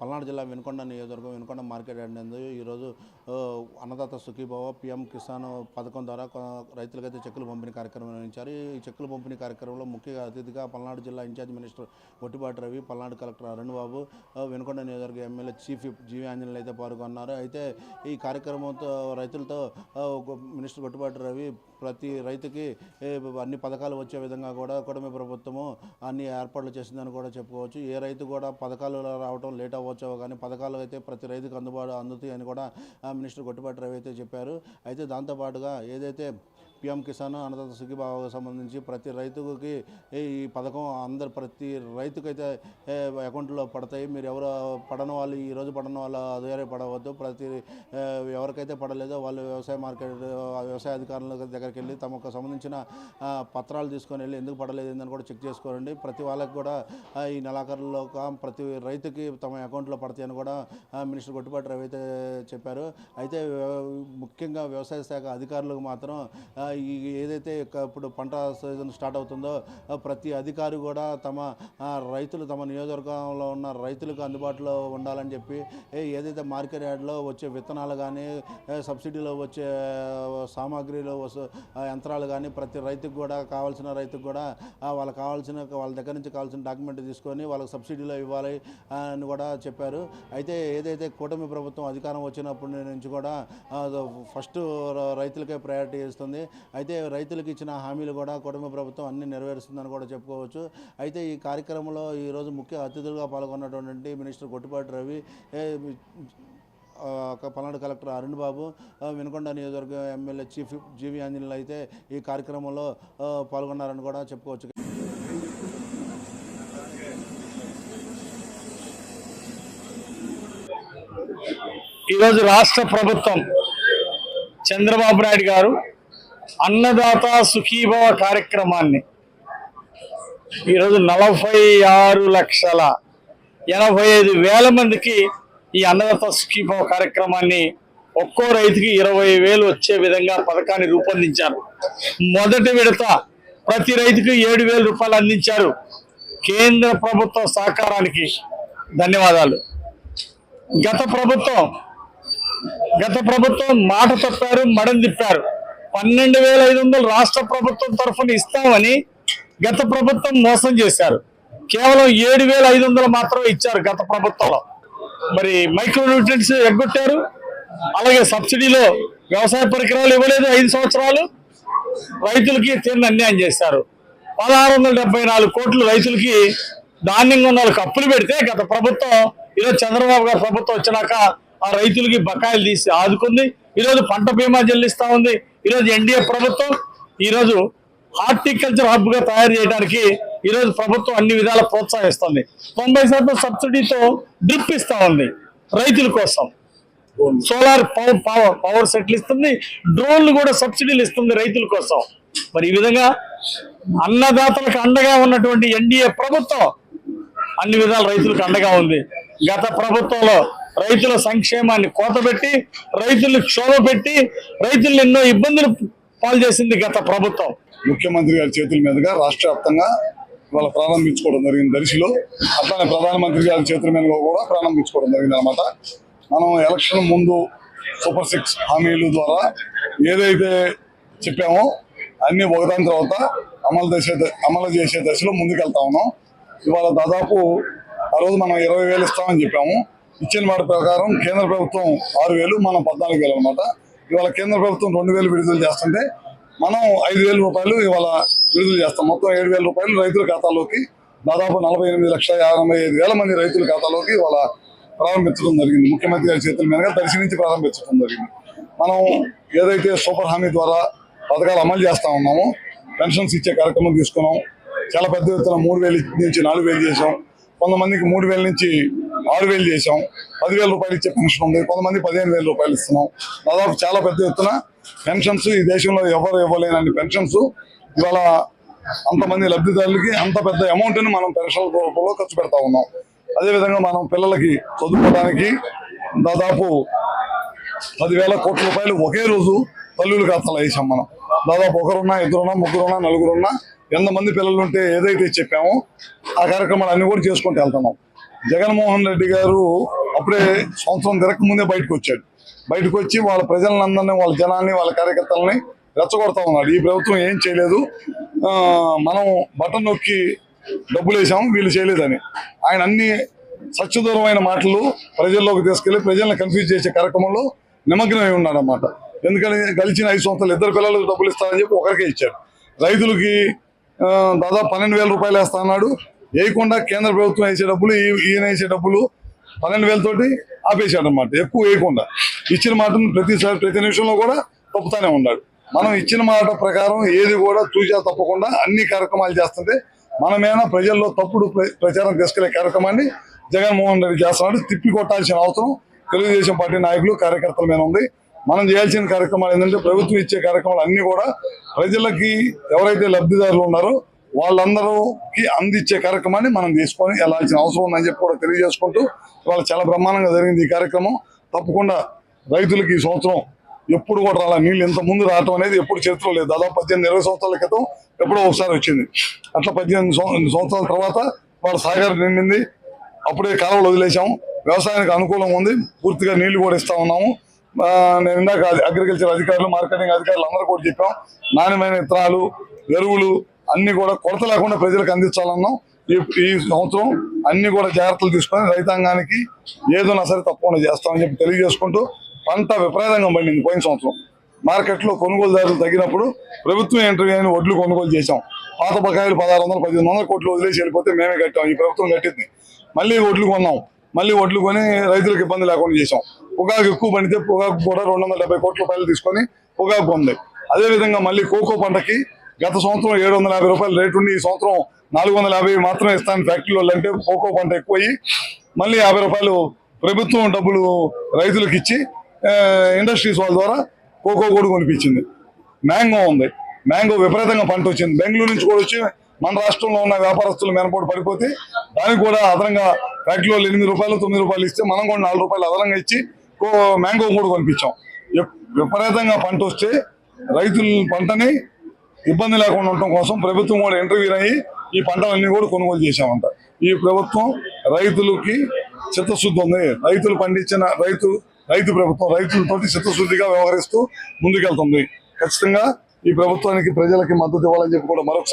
పల్నాడు జిల్లా వినుకొండ నియోజకవర్గం Vinukonda market yard నందు ఈరోజు అన్నదాత సుఖీభవ పీఎం కిసాన్ పథకం ద్వారా రైతులకైతే చెక్కులు పంపిణీ కార్యక్రమం నిర్వహించారు. ఈ చెక్కులు పంపిణీ కార్యక్రమంలో ముఖ్య అతిథిగా పల్నాడు జిల్లా in charge minister Gottipati Ravi, Palnadu collector Arun Babu, Vinukonda నియోజకవర్గ ఎమ్మెల్యే చీఫ్ జీవి ఆంజనేయులు అయితే పాల్గొన్నారు. అయితే ఈ కార్యక్రమంతో రైతులతో మినిస్టర్ గొట్టిపాటి రవి ప్రతి రైతుకి అన్ని పథకాలు వచ్చే విధంగా కూడా కూటమి ప్రభుత్వము అన్ని ఏర్పాట్లు చేసిందని కూడా చెప్పుకోవచ్చు. ఏ రైతు కూడా పథకాలు రావడం లేట్ అవ్వచ్చు, కానీ పథకాలు అయితే ప్రతి రైతుకు అందుతాయి అని కూడా మినిస్టర్ గొట్టిపాటి రవి అయితే చెప్పారు. అయితే దాంతోపాటుగా ఏదైతే పీఎం కిసాన్ అన్నదాత సుఖీభావకు సంబంధించి ప్రతి రైతుకి ఈ పథకం ప్రతి రైతుకైతే అకౌంట్లో పడతాయి. మీరు ఎవరు పడని వాళ్ళు, ఈరోజు పడని వాళ్ళు వేరే పడవద్దు. ఎవరికైతే పడలేదో వాళ్ళు వ్యవసాయ అధికారుల దగ్గరికి వెళ్ళి తమకు సంబంధించిన పత్రాలు తీసుకొని వెళ్ళి ఎందుకు పడలేదు అని కూడా చెక్ చేసుకోండి. ప్రతి వాళ్ళకి కూడా ఈ నెలాఖరులో ప్రతి రైతుకి తమ అకౌంట్లో పడతాయని కూడా మినిస్టర్ గొట్టిపాటి రవి అయితే చెప్పారు. అయితే ముఖ్యంగా వ్యవసాయ శాఖ అధికారులకు మాత్రం ఏదైతే ఇప్పుడు పంట సీజన్ స్టార్ట్ అవుతుందో ప్రతి అధికారి కూడా తమ నియోజకవర్గంలో ఉన్న రైతులకు అందుబాటులో ఉండాలని చెప్పి ఏదైతే మార్కెట్ యార్డ్లో వచ్చే విత్తనాలు కానీ, సబ్సిడీలో వచ్చే సామాగ్రిలో యంత్రాలు కానీ ప్రతి రైతుకు కూడా రైతుకు కూడా వాళ్ళ దగ్గర నుంచి కావాల్సిన డాక్యుమెంట్ తీసుకొని వాళ్ళకి సబ్సిడీలో ఇవ్వాలి అని కూడా చెప్పారు. అయితే ఏదైతే కూటమి ప్రభుత్వం అధికారం వచ్చినప్పటి నుంచి కూడా ఫస్ట్ రైతులకే ప్రయారిటీ ఇస్తుంది. అయితే రైతులకు ఇచ్చిన హామీలు కూడా కూటమి ప్రభుత్వం అన్ని నెరవేరుస్తుందని కూడా చెప్పుకోవచ్చు. అయితే ఈ కార్యక్రమంలో ఈరోజు ముఖ్య అతిథులుగా పాల్గొన్నటువంటి మినిస్టర్ గొట్టిపాటి రవి, పల్నాడు కలెక్టర్ అరుణ్ బాబు, వినుకొండ నియోజకవర్గ ఎమ్మెల్యే చీఫ్ జీవి ఆంజనేయులు అయితే ఈ కార్యక్రమంలో పాల్గొన్నారని కూడా చెప్పుకోవచ్చు. ఈరోజు రాష్ట్ర ప్రభుత్వం చంద్రబాబు నాయుడు గారు అన్నదాత సుఖీభవ కార్యక్రమాన్ని ఈరోజు 46,85,000 మందికి ఈ అన్నదాత సుఖీభవ కార్యక్రమాన్ని ఒక్కో రైతుకి 20,000 వచ్చే విధంగా పథకాన్ని రూపొందించారు. మొదటి విడత ప్రతి రైతుకి 7,000 రూపాయలు అందించారు. కేంద్ర ప్రభుత్వ సహకారానికి ధన్యవాదాలు. గత ప్రభుత్వం మాట తప్పారు, మడం తిప్పారు. 12,500 రాష్ట్ర ప్రభుత్వం తరఫున ఇస్తామని గత ప్రభుత్వం మోసం చేశారు. కేవలం 7,500 మాత్రమే ఇచ్చారు గత ప్రభుత్వంలో. మరి మైక్రో న్యూట్రియంట్స్ ఎగ్గొట్టారు. అలాగే సబ్సిడీలో వ్యవసాయ పరికరాలు ఇవ్వలేదు. 5 సంవత్సరాలు రైతులకి తీరిన అన్యాయం చేశారు. 1,674 కోట్లు రైతులకి ధాన్యం కొన్నాళ్ళకి అప్పులు పెడితే గత ప్రభుత్వం, ఈరోజు చంద్రబాబు గారు ప్రభుత్వం వచ్చినాక ఆ రైతులకి బకాయిలు తీసి ఆదుకుంది. ఈరోజు పంట బీమా చెల్లిస్తూ ఉంది. ఈరోజు ఎన్డీఏ ప్రభుత్వం ఈరోజు హార్టికల్చర్ హబ్గా తయారు చేయడానికి ఈరోజు ప్రభుత్వం అన్ని విధాల ప్రోత్సహిస్తుంది. 90% సబ్సిడీతో డ్రిప్ ఇస్తూ ఉంది రైతుల కోసం. సోలార్ పవర్ సెట్లు ఇస్తుంది. డ్రోన్లు కూడా సబ్సిడీలు ఇస్తుంది రైతుల కోసం. మరి ఈ విధంగా అన్నదాతలకు అండగా ఉన్నటువంటి ఎన్డీఏ ప్రభుత్వం అన్ని విధాల రైతులకు అండగా ఉంది. గత ప్రభుత్వంలో రైతుల సంక్షేమాన్ని కోతబెట్టి, రైతులు క్షోభ పెట్టి, రైతులను ఎన్నో ఇబ్బందులు పాలు చేసింది గత ప్రభుత్వం. ముఖ్యమంత్రి గారి చేతుల మీదుగా రాష్ట్ర వ్యాప్తంగా ఇవాళ ప్రారంభించుకోవడం జరిగింది దర్శిలో. అట్లానే ప్రధానమంత్రి గారి చేతుల మీదుగా కూడా ప్రారంభించుకోవడం జరిగింది అనమాట. మనం ఎలక్షన్ ముందు సూపర్ 6 హామీల ద్వారా ఏదైతే చెప్పామో అన్ని ఒకదాని తర్వాత అమలు చేసే దశలో ముందుకెళ్తా ఉన్నాం. ఇవాళ దాదాపు ఆ రోజు మనం 20,000 ఇస్తామని చెప్పాము. ఇచ్చిన మాట ప్రకారం కేంద్ర ప్రభుత్వం 6,000, మనం 14,000 అనమాట. ఇవాళ కేంద్ర ప్రభుత్వం 2,000 విడుదల చేస్తుంటే మనం 5,000 రూపాయలు ఇవాళ విడుదల చేస్తాం. మొత్తం 7,000 రూపాయలు రైతుల ఖాతాలోకి, దాదాపు 48,85,000 మంది రైతుల ఖాతాలోకి ఇవాళ ప్రారంభించడం జరిగింది. ముఖ్యమంత్రి గారి చేతుల మీదుగా దర్శి నుంచి ప్రారంభించడం జరిగింది. మనం ఏదైతే సూపర్ హామీ ద్వారా పథకాలు అమలు చేస్తూ ఉన్నామో, పెన్షన్స్ ఇచ్చే కార్యక్రమం తీసుకున్నాం. చాలా పెద్ద ఎత్తున 3,000 నుంచి 4,000 చేసాం. కొంతమందికి 3,000 నుంచి 6,000 చేసాం. 10,000 రూపాయలు ఇచ్చే పెన్షన్ ఉంది. కొంతమంది 15,000 రూపాయలు ఇస్తున్నాం. దాదాపు చాలా పెద్ద ఎత్తున పెన్షన్స్ ఈ దేశంలో ఎవరు ఇవ్వలేనన్ని పెన్షన్స్ ఇవాళ అంతమంది లబ్ధిదారులకి అంత పెద్ద అమౌంట్ని మనం పెన్షన్ రూపంలో ఖర్చు పెడతా ఉన్నాం. అదేవిధంగా మనం పిల్లలకి చదువుకోవడానికి దాదాపు 10,000 కోట్ల రూపాయలు ఒకే రోజు తల్లుల ఖాతాలో వేసాం. మనం దాదాపు 1 2 3 4 ఎంతమంది పిల్లలు ఉంటే ఏదైతే చెప్పామో ఆ కార్యక్రమాలు అన్ని కూడా చేసుకుంటూ వెళ్తున్నాం. జగన్మోహన్ రెడ్డి గారు అప్పుడే సంవత్సరం తిరగకముందే బయటకు వచ్చి వాళ్ళ ప్రజలందరినీ, వాళ్ళ జనాన్ని, వాళ్ళ కార్యకర్తలని రెచ్చగొడతా ఉన్నాడు. ఈ ప్రభుత్వం ఏం చేయలేదు, మనం బటన్ నొక్కి డబ్బులు వేసాం, వీళ్ళు చేయలేదని ఆయన అన్ని సత్యదూరమైన మాటలు ప్రజల్లోకి తీసుకెళ్లి ప్రజల్ని కన్ఫ్యూజ్ చేసే కార్యక్రమంలో నిమగ్నమై ఉన్నాడు అన్నమాట. ఎందుకని గెలిచిన 5 సంవత్సరాలు 2 పిల్లలకు డబ్బులు ఇస్తారని చెప్పి ఒకరికే ఇచ్చాడు. రైతులకి దాదాపు 12,000 రూపాయలు వేస్తా అన్నాడు, వేయకుండా కేంద్ర ప్రభుత్వం వేసే డబ్బులు ఈయన వేసే డబ్బులు 12,000 తోటి ఆపేశాడు అన్నమాట. ఎక్కువ వేయకుండా ఇచ్చిన మాటను ప్రతి నిమిషంలో కూడా తప్పుతానే ఉన్నాడు. మనం ఇచ్చిన మాట ప్రకారం ఏది కూడా తూచా తప్పకుండా అన్ని కార్యక్రమాలు చేస్తుంటే మనమేనా ప్రజల్లో తప్పుడు ప్రచారం తీసుకెళ్లే కార్యక్రమాన్ని జగన్మోహన్ రెడ్డి చేస్తున్నాడు. తిప్పి కొట్టాల్సిన అవసరం తెలుగుదేశం పార్టీ నాయకులు, కార్యకర్తల మీద ఉంది. మనం చేయాల్సిన కార్యక్రమాలు ఏంటంటే ప్రభుత్వం ఇచ్చే కార్యక్రమాలు అన్ని కూడా ప్రజలకి ఎవరైతే లబ్ధిదారులు ఉన్నారో వాళ్ళందరికీ అందించే కార్యక్రమాన్ని మనం తీసుకొని వెళ్ళాల్సిన అవసరం ఉందని చెప్పి కూడా తెలియజేసుకుంటూ ఇవాళ చాలా బ్రహ్మాండంగా జరిగింది ఈ కార్యక్రమం. తప్పకుండా రైతులకి ఈ సంవత్సరం ఎప్పుడు కూడా రాలా నీళ్ళు ఇంత ముందు రావటం అనేది ఎప్పుడు చరిత్రలో లేదు. దాదాపు 18-20 సంవత్సరాల క్రితం ఎప్పుడో ఒకసారి వచ్చింది. అట్లా 18 సంవత్సరాల తర్వాత వాళ్ళ సాగర్ నిండింది. అప్పుడే కాలువలు వదిలేసాము. వ్యవసాయానికి అనుకూలంగా ఉంది. పూర్తిగా నీళ్లు కూడా ఇస్తా ఉన్నాము. నేను ఇందాక అగ్రికల్చర్ అధికారులు, మార్కెటింగ్ అధికారులు అందరూ కూడా చెప్పాం, నాణ్యమైన విత్తనాలు, ఎరువులు అన్ని కూడా కొరత లేకుండా ప్రజలకు అందించాలన్నాం. ఈ సంవత్సరం అన్ని కూడా జాగ్రత్తలు తీసుకొని రైతాంగానికి ఏదైనా సరే తప్పకుండా చేస్తామని చెప్పి తెలియజేసుకుంటూ, పంట విపరీతంగా పండింది. పోయిన సంవత్సరం మార్కెట్లో కొనుగోలుదారులు తగ్గినప్పుడు ప్రభుత్వం ఎంట్రీ అయిన వడ్లు కొనుగోలు చేశాం. పాత బకాయిలు 1600-1800 కోట్లు వదిలేసి వెళ్ళిపోతే మేమే కట్టాం, ఈ ప్రభుత్వం కట్టింది. మళ్ళీ వడ్లు కొన్నాం, మళ్ళీ వడ్లు కొని రైతులకు ఇబ్బంది లేకుండా చేశాం. పొగాకు ఎక్కువ పండితే పొగాకు కూడా 270 కోట్ల రూపాయలు తీసుకొని పొగాకు ఉంది. అదేవిధంగా మళ్ళీ కోకో పంటకి గత సంవత్సరం 750 రూపాయలు రేటు ఉండి ఈ సంవత్సరం 450 మాత్రమే ఇస్తాను ఫ్యాక్టరీలో అంటే కోకో పంట ఎక్కువయ్యి మళ్ళీ 50 రూపాయలు ప్రభుత్వం డబ్బులు రైతులకు ఇచ్చి ఇండస్ట్రీస్ వాళ్ళ ద్వారా కోకో కూడా కొనిపించింది. మ్యాంగో ఉంది, మ్యాంగో విపరీతంగా పంట వచ్చింది. బెంగళూరు నుంచి కూడా వచ్చి మన రాష్ట్రంలో ఉన్న వ్యాపారస్తులు మెనపోటు పడిపోతే దానికి కూడా అదనంగా ఫ్యాక్టరీలో 8 రూపాయలు 9 రూపాయలు ఇస్తే మనం కూడా 4 రూపాయలు అదనంగా ఇచ్చి మ్యాంగో కూడా కొనిపించాం. విపరీతంగా పంట వస్తే రైతుల పంటని ఇబ్బంది లేకుండా ఉండటం కోసం ప్రభుత్వం కూడా ఇంటర్వ్యూ అయ్యి ఈ పంటలన్నీ కూడా కొనుగోలు చేశామంట. ఈ ప్రభుత్వం రైతులకి చిత్తశుద్ధి ఉంది. రైతులు పండించిన రైతు ప్రభుత్వం రైతులతోటి చిత్తశుద్ధిగా వ్యవహరిస్తూ ముందుకెళ్తుంది. ఖచ్చితంగా ఈ ప్రభుత్వానికి ప్రజలకి మద్దతు ఇవ్వాలని చెప్పి కూడా మరొకసారి